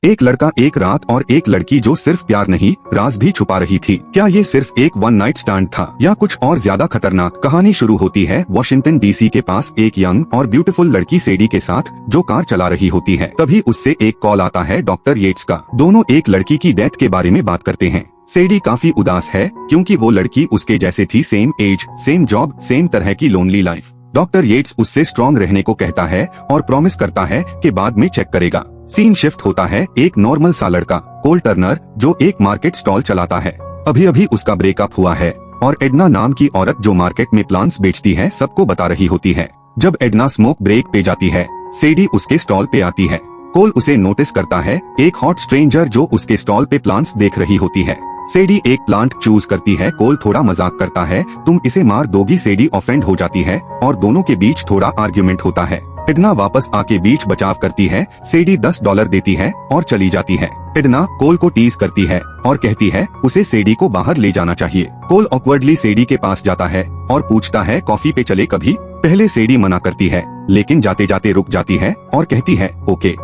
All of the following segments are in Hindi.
एक लड़का, एक रात और एक लड़की जो सिर्फ प्यार नहीं राज भी छुपा रही थी। क्या ये सिर्फ एक वन नाइट स्टैंड था या कुछ और ज्यादा खतरनाक? कहानी शुरू होती है वॉशिंगटन डीसी के पास एक यंग और ब्यूटीफुल लड़की सेडी के साथ जो कार चला रही होती है। तभी उससे एक कॉल आता है डॉक्टर येट्स का। दोनों एक लड़की की डेथ के बारे में बात करते हैं। सेडी काफी उदास है क्योंकि वो लड़की उसके जैसे थी, same age, same job, same तरह की लोनली लाइफ। डॉक्टर येट्स उससे स्ट्रॉन्ग रहने को कहता है और प्रॉमिस करता है कि बाद में चेक करेगा। सीन शिफ्ट होता है एक नॉर्मल सा लड़का, कोल टर्नर, जो एक मार्केट स्टॉल चलाता है। अभी अभी उसका ब्रेकअप हुआ है और एडना नाम की औरत जो मार्केट में प्लांट्स बेचती है सबको बता रही होती है। जब एडना स्मोक ब्रेक पे जाती है, सेडी उसके स्टॉल पे आती है। कोल उसे नोटिस करता है, एक हॉट स्ट्रेंजर जो उसके स्टॉल पे प्लांट्स देख रही होती है। सेडी एक प्लांट चूज करती है। कोल थोड़ा मजाक करता है, तुम इसे मार दोगी। सेडी ऑफेंड हो जाती है और दोनों के बीच थोड़ा आर्ग्यूमेंट होता है। एडना वापस आके बीच बचाव करती है। सेडी $10 देती है और चली जाती है। एडना कोल को टीज करती है और कहती है उसे सेडी को बाहर ले जाना चाहिए। कोल ऑकवर्डली सेडी के पास जाता है और पूछता है कॉफी पे चले कभी। पहले सेडी मना करती है लेकिन जाते जाते रुक जाती है और कहती है ओके।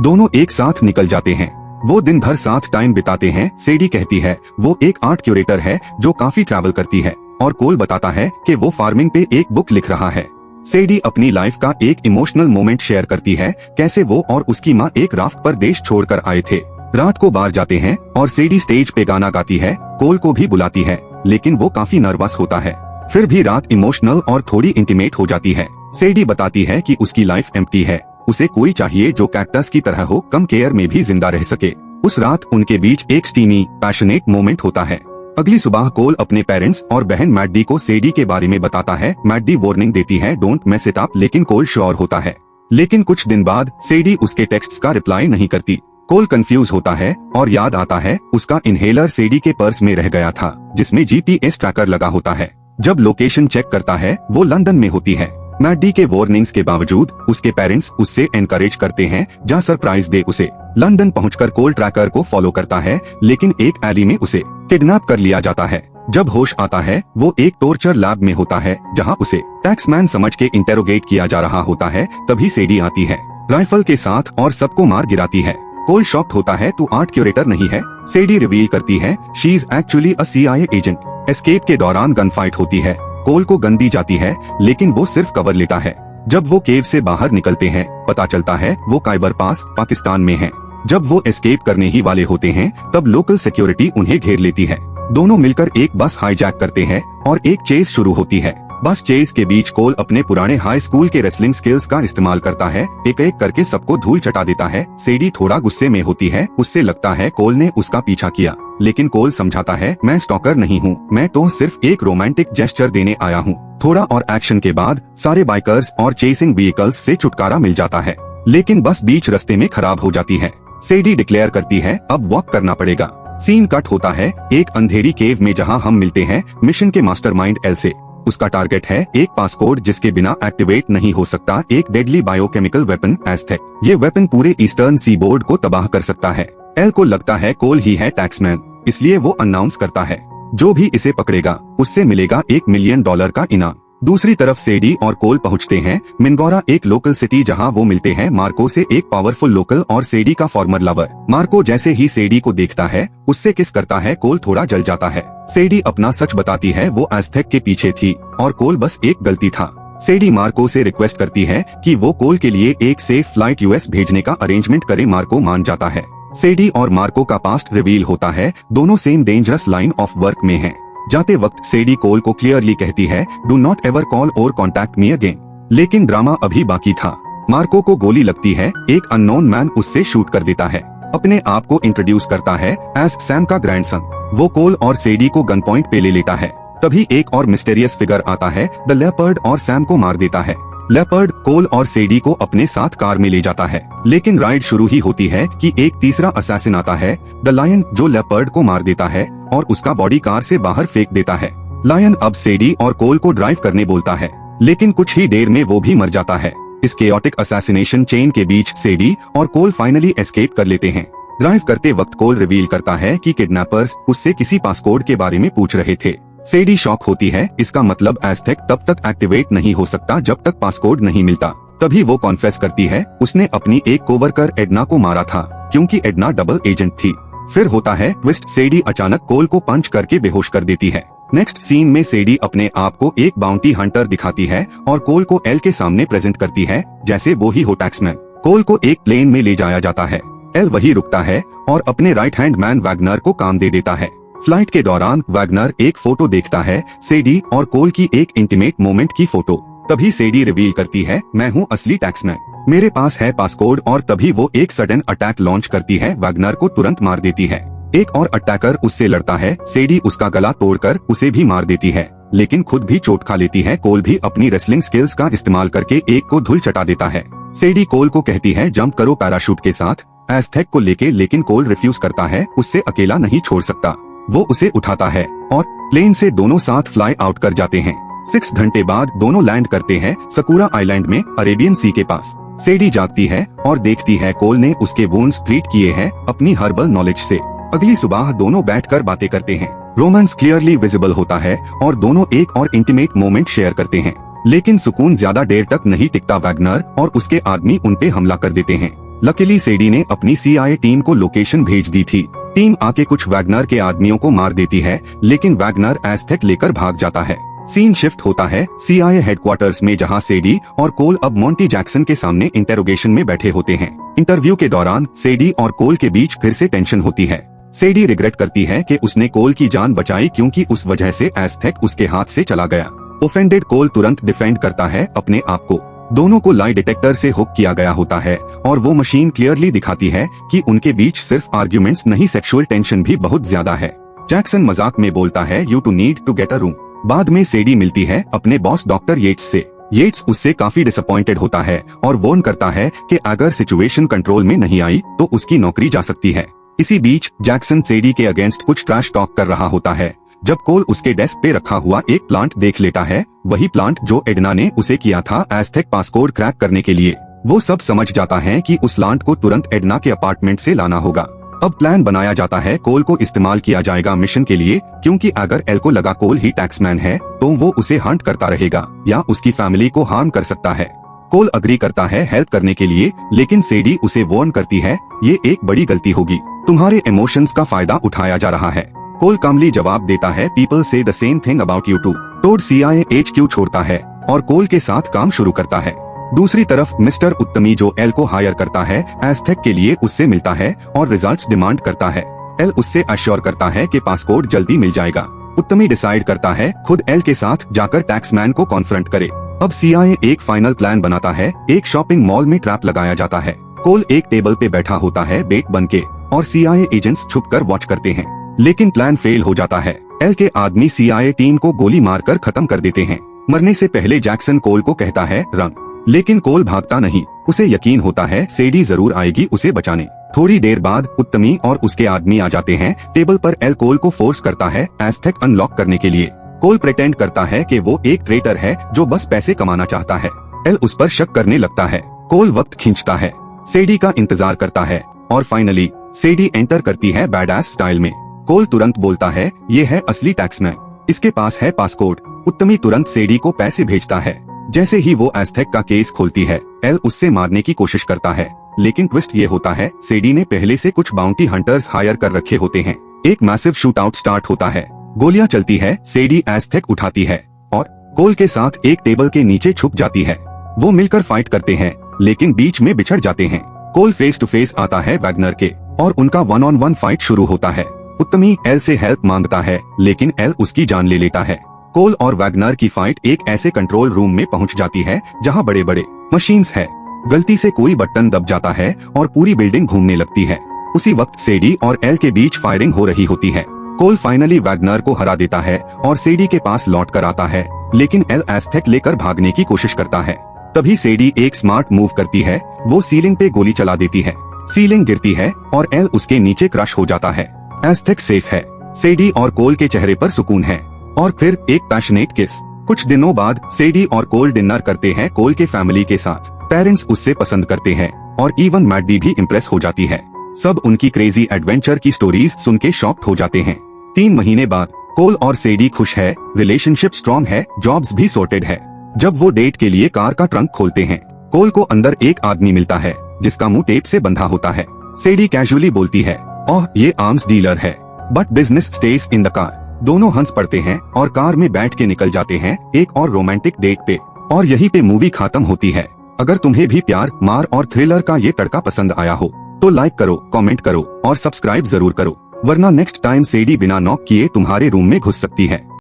दोनों एक साथ निकल जाते हैं। वो दिन भर साथ टाइम बिताते हैं। सेडी कहती है वो एक आर्ट क्यूरेटर है जो काफी ट्रैवल करती है और कोल बताता है कि वो फार्मिंग पे एक बुक लिख रहा है। सेडी अपनी लाइफ का एक इमोशनल मोमेंट शेयर करती है, कैसे वो और उसकी माँ एक राफ्ट पर देश छोड़कर आए थे। रात को बाहर जाते हैं और सेडी स्टेज पे गाना गाती है। कोल को भी बुलाती है लेकिन वो काफी नर्वस होता है। फिर भी रात इमोशनल और थोड़ी इंटीमेट हो जाती है। सेडी बताती है कि उसकी लाइफ एम्प्टी है, उसे कोई चाहिए जो कैक्टस की तरह हो, कम केयर में भी जिंदा रह सके। उस रात उनके बीच एक स्टीमी पैशनेट मोमेंट होता है। अगली सुबह कोल अपने पेरेंट्स और बहन मैडी को सेडी के बारे में बताता है। मैडी वार्निंग देती है डोंट मेस इट अप, लेकिन कोल श्योर होता है। लेकिन कुछ दिन बाद सेडी उसके टेक्स्ट्स का रिप्लाई नहीं करती। कोल कंफ्यूज होता है और याद आता है उसका इनहेलर सेडी के पर्स में रह गया था जिसमें GPS ट्रैकर लगा होता है। जब लोकेशन चेक करता है वो लंदन में होती है। मैडी के वार्निंग्स के बावजूद उसके पेरेंट्स उससे एनकरेज करते हैं जा सरप्राइज दे उसे। लंदन पहुंचकर कोल ट्रैकर को फॉलो करता है लेकिन एक एली में उसे किडनैप कर लिया जाता है। जब होश आता है वो एक टॉर्चर लैब में होता है जहां उसे टैक्समैन समझ के इंटेरोगेट किया जा रहा होता है। तभी सेडी आती है राइफल के साथ और सबको मार गिराती है। कोल शॉक्ड होता है तू आर्ट क्यूरेटर नहीं है। सेडी रिवील करती है she is actually a CIA agent. Escape के दौरान गन फाइट होती है। कोल को गन दी जाती है लेकिन वो सिर्फ कवर लेता है। जब वो केव से बाहर निकलते हैं पता चलता है वो काइबर पास पाकिस्तान में है। जब वो एस्केप करने ही वाले होते हैं तब लोकल सिक्योरिटी उन्हें घेर लेती है। दोनों मिलकर एक बस हाईजैक करते हैं और एक चेस शुरू होती है। बस चेस के बीच कोल अपने पुराने हाई स्कूल के रेसलिंग स्किल्स का इस्तेमाल करता है, एक एक करके सबको धूल चटा देता है। सेडी थोड़ा गुस्से में होती है, उससे लगता है कोल ने उसका पीछा किया, लेकिन कोल समझाता है मैं स्टॉकर नहीं हूँ, मैं तो सिर्फ एक रोमांटिक जेस्चर देने आया हूँ। थोड़ा और एक्शन के बाद सारे बाइकर्स और चेसिंग व्हीकल्स से छुटकारा मिल जाता है, लेकिन बस बीच रास्ते में खराब हो जाती है। सेडी डिक्लेयर करती है अब वॉक करना पड़ेगा। सीन कट होता है एक अंधेरी केव में जहां हम मिलते हैं मिशन के मास्टरमाइंड एल से। उसका टारगेट है एक पासकोड जिसके बिना एक्टिवेट नहीं हो सकता एक डेडली बायोकेमिकल वेपन एज़टेक। ये वेपन पूरे ईस्टर्न सीबोर्ड को तबाह कर सकता है। एल को लगता है कोल ही है टैक्समैन, इसलिए वो अनाउंस करता है जो भी इसे पकड़ेगा उससे मिलेगा $1 मिलियन का इनाम। दूसरी तरफ सेडी और कोल पहुंचते हैं मिनगोरा, एक लोकल सिटी जहां वो मिलते हैं मार्को से, एक पावरफुल लोकल और सेडी का फॉर्मर लवर। मार्को जैसे ही सेडी को देखता है उससे किस करता है। कोल थोड़ा जल जाता है। सेडी अपना सच बताती है वो एज़टेक के पीछे थी और कोल बस एक गलती था। सेडी मार्को से रिक्वेस्ट करती है कि वो कोल के लिए एक सेफ फ्लाइट US भेजने का अरेंजमेंट करे। मार्को मान जाता है। सेडी और मार्को का पास्ट रिवील होता है, दोनों same dangerous line of work में हैं। जाते वक्त सेडी कोल को क्लियरली कहती है डू नॉट एवर कॉल और कॉन्टैक्ट मी अगेन, लेकिन ड्रामा अभी बाकी था। मार्को को गोली लगती है, एक अननोन मैन उससे शूट कर देता है। अपने आप को इंट्रोड्यूस करता है एज सैम का ग्रैंडसन। वो कोल और सेडी को गन पॉइंट पे ले लेता है। तभी एक और मिस्टीरियस फिगर आता है द लेपर्ड और सैम को मार देता है। लेपर्ड कोल और सेडी को अपने साथ कार में ले जाता है, लेकिन राइड शुरू ही होती है कि एक तीसरा असैसिन आता है द लायन, जो लेपर्ड को मार देता है और उसका बॉडी कार से बाहर फेंक देता है। लायन अब सेडी और कोल को ड्राइव करने बोलता है, लेकिन कुछ ही देर में वो भी मर जाता है। इस केओटिक असैसिनेशन चेन के बीच सेडी और कोल फाइनली एस्केप कर लेते हैं। ड्राइव करते वक्त कोल रिवील करता है कि किडनैपर्स उससे किसी पासकोड के बारे में पूछ रहे थे। सेडी शॉक होती है, इसका मतलब एज़टेक तब तक एक्टिवेट नहीं हो सकता जब तक पासकोड नहीं मिलता। तभी वो कॉन्फेस करती है उसने अपनी एक कोवर्कर एडना को मारा था। क्योंकि एडना डबल एजेंट थी। फिर होता है ट्विस्ट, सेडी अचानक कोल को पंच करके बेहोश कर देती है। नेक्स्ट सीन में सेडी अपने आप को एक बाउंटी हंटर दिखाती है और कोल को एल के सामने प्रेजेंट करती है जैसे वो ही हो टैक्समैन। कोल को एक प्लेन में ले जाया जाता है। एल वही रुकता है और अपने राइट हैंड मैन वैगनर को काम दे देता है। फ्लाइट के दौरान वैगनर एक फोटो देखता है, सेडी और कोल की एक इंटीमेट मोमेंट की फोटो। तभी सेडी रिवील करती है, मैं हूँ असली टैक्समैन, मेरे पास है पासकोड। और तभी वो एक सडन अटैक लॉन्च करती है, वैगनर को तुरंत मार देती है। एक और अटैकर उससे लड़ता है, सेडी उसका गला तोड़कर उसे भी मार देती है, लेकिन खुद भी चोट खा लेती है। कोल भी अपनी रेसलिंग स्किल्स का इस्तेमाल करके एक को धूल चटा देता है। सेडी कोल को कहती है जंप करो पैराशूट के साथ एज़टेक को लेके, लेकिन कोल रिफ्यूज करता है, उससे अकेला नहीं छोड़ सकता। वो उसे उठाता है और प्लेन से दोनों साथ फ्लाई आउट कर जाते हैं। 6 घंटे बाद दोनों लैंड करते हैं सकुरा आइलैंड में, अरेबियन सी के पास। सेडी जागती है और देखती है कोल ने उसके वुंड्स ट्रीट किए हैं अपनी हर्बल नॉलेज से। अगली सुबह दोनों बैठकर बातें करते हैं। रोमांस क्लियरली विजिबल होता है और दोनों एक और इंटीमेट मोमेंट शेयर करते हैं, लेकिन सुकून ज्यादा देर तक नहीं टिकता। वैगनर और उसके आदमी उन पे हमला कर देते हैं। लकीली सेडी ने अपनी CIA टीम को लोकेशन भेज दी थी। टीम आके कुछ वैगनर के आदमियों को मार देती है, लेकिन वैगनर एज़टेक लेकर भाग जाता है। सीन शिफ्ट होता है CIA हेडक्वार्टर्स में, जहां सेडी और कोल अब मॉन्टी जैक्सन के सामने इंटेरोगेशन में बैठे होते हैं। इंटरव्यू के दौरान सेडी और कोल के बीच फिर से टेंशन होती है। सेडी रिग्रेट करती है कि उसने कोल की जान बचाई, क्योंकि उस वजह से एज़टेक उसके हाथ से चला गया। ऑफेंडेड कोल तुरंत डिफेंड करता है अपने आप को। दोनों को लाई डिटेक्टर से हुक किया गया होता है और वो मशीन क्लियरली दिखाती है कि उनके बीच सिर्फ आर्ग्यूमेंट्स नहीं, सेक्सुअल टेंशन भी बहुत ज्यादा है। जैक्सन मजाक में बोलता है, you two need to get a room. बाद में सेडी मिलती है अपने बॉस डॉक्टर येट्स से। येट्स उससे काफी डिसअपॉइंटेड होता है और वॉर्न करता है कि अगर सिचुएशन कंट्रोल में नहीं आई तो उसकी नौकरी जा सकती है। इसी बीच जैक्सन सेडी के अगेंस्ट कुछ ट्रैश टॉक कर रहा होता है, जब कोल उसके डेस्क पे रखा हुआ एक प्लांट देख लेता है, वही प्लांट जो एडना ने उसे किया था एज़टेक पासकोड क्रैक करने के लिए। वो सब समझ जाता है कि उस प्लांट को तुरंत एडना के अपार्टमेंट से लाना होगा। अब प्लान बनाया जाता है, कोल को इस्तेमाल किया जाएगा मिशन के लिए, क्योंकि अगर एल को लगा कोल ही टैक्समैन है तो वो उसे हंट करता रहेगा या उसकी फैमिली को हार्म कर सकता है। कोल अग्री करता है हेल्प करने के लिए, लेकिन सेडी उसे वार्न करती है, ये एक बड़ी गलती होगी, तुम्हारे इमोशंस का फायदा उठाया जा रहा है। कोल कामली जवाब देता है, people say the same thing about you too. Todd CIA HQ छोड़ता है और कोल के साथ काम शुरू करता है। दूसरी तरफ मिस्टर उत्तमी जो एल को हायर करता है एज़टेक के लिए, उससे मिलता है और रिजल्ट्स डिमांड करता है। एल उससे अश्योर करता है कि पासकोड जल्दी मिल जाएगा। उत्तमी डिसाइड करता है खुद एल के साथ जाकर टैक्समैन को कॉन्फ्रंट करे। अब CIA एक फाइनल प्लान बनाता है। एक शॉपिंग मॉल में ट्रैप लगाया जाता है। कोल एक टेबल पे बैठा होता है बेट बन के और CIA एजेंट्स छुपकर वॉच करते हैं, लेकिन प्लान फेल हो जाता है। एल के आदमी CIA टीम को गोली मारकर खत्म कर देते हैं। मरने से पहले जैक्सन कोल को कहता है रन, लेकिन कोल भागता नहीं। उसे यकीन होता है सेडी जरूर आएगी उसे बचाने। थोड़ी देर बाद उत्तमी और उसके आदमी आ जाते हैं। टेबल पर एल कोल को फोर्स करता है एज़टेक अनलॉक करने के लिए। कोल प्रिटेंड करता है कि वो एक ट्रेटर है जो बस पैसे कमाना चाहता है। एल उस पर शक करने लगता है। कोल वक्त खींचता है, सेडी का इंतजार करता है और फाइनली सेडी एंटर करती है बैडएस स्टाइल में। कोल तुरंत बोलता है, ये है असली टैक्समैन, इसके पास है पासकोड। उत्तमी तुरंत सेडी को पैसे भेजता है। जैसे ही वो एज़टेक का केस खोलती है, एल उससे मारने की कोशिश करता है, लेकिन ट्विस्ट ये होता है सेडी ने पहले से कुछ बाउंटी हंटर्स हायर कर रखे होते हैं। एक मैसिव शूट आउट स्टार्ट होता है, गोलियां चलती है, सेडी एज़टेक उठाती है और कोल के साथ एक टेबल के नीचे छुप जाती है। वो मिलकर फाइट करते हैं, लेकिन बीच में बिछड़ जाते हैं। कोल फेस टू फेस आता है वैगनर के और उनका 1-on-1 फाइट शुरू होता है। उत्तमी एल से हेल्प मांगता है, लेकिन एल उसकी जान ले लेता है। कोल और वैगनर की फाइट एक ऐसे कंट्रोल रूम में पहुंच जाती है जहां बड़े बड़े मशीन्स है। गलती से कोई बटन दब जाता है और पूरी बिल्डिंग घूमने लगती है। उसी वक्त सेडी और एल के बीच फायरिंग हो रही होती है। कोल फाइनली वैगनर को हरा देता है और सेडी के पास लौट कर आता है, लेकिन एल एज़टेक लेकर भागने की कोशिश करता है। तभी सेडी एक स्मार्ट मूव करती है, वो सीलिंग पे गोली चला देती है। सीलिंग गिरती है और एल उसके नीचे क्रश हो जाता है। एज़टेक सेफ है। सेडी और कोल के चेहरे पर सुकून है और फिर एक पैशनेट किस। कुछ दिनों बाद सेडी और कोल डिनर करते हैं कोल के फैमिली के साथ। पेरेंट्स उससे पसंद करते हैं और इवन मैडी भी इम्प्रेस हो जाती है। सब उनकी क्रेजी एडवेंचर की स्टोरीज सुन के शॉक्ड हो जाते हैं। 3 महीने बाद कोल और सेडी खुश है, रिलेशनशिप स्ट्रॉन्ग है, जॉब्स भी सॉर्टेड है। जब वो डेट के लिए कार का ट्रंक खोलते हैं, कोल को अंदर एक आदमी मिलता है जिसका मुंह टेप से बंधा होता है। सेडी कैजुअली बोलती है, ओह ये आर्म्स डीलर है, but business stage in the car. दोनों हंस पड़ते हैं और कार में बैठ के निकल जाते हैं एक और रोमांटिक डेट पे, और यहीं पे मूवी खत्म होती है। अगर तुम्हें भी प्यार, मार और थ्रिलर का ये तड़का पसंद आया हो तो लाइक करो, कमेंट करो और सब्सक्राइब जरूर करो, वरना नेक्स्ट टाइम सेडी बिना नॉक किए तुम्हारे रूम में घुस सकती है।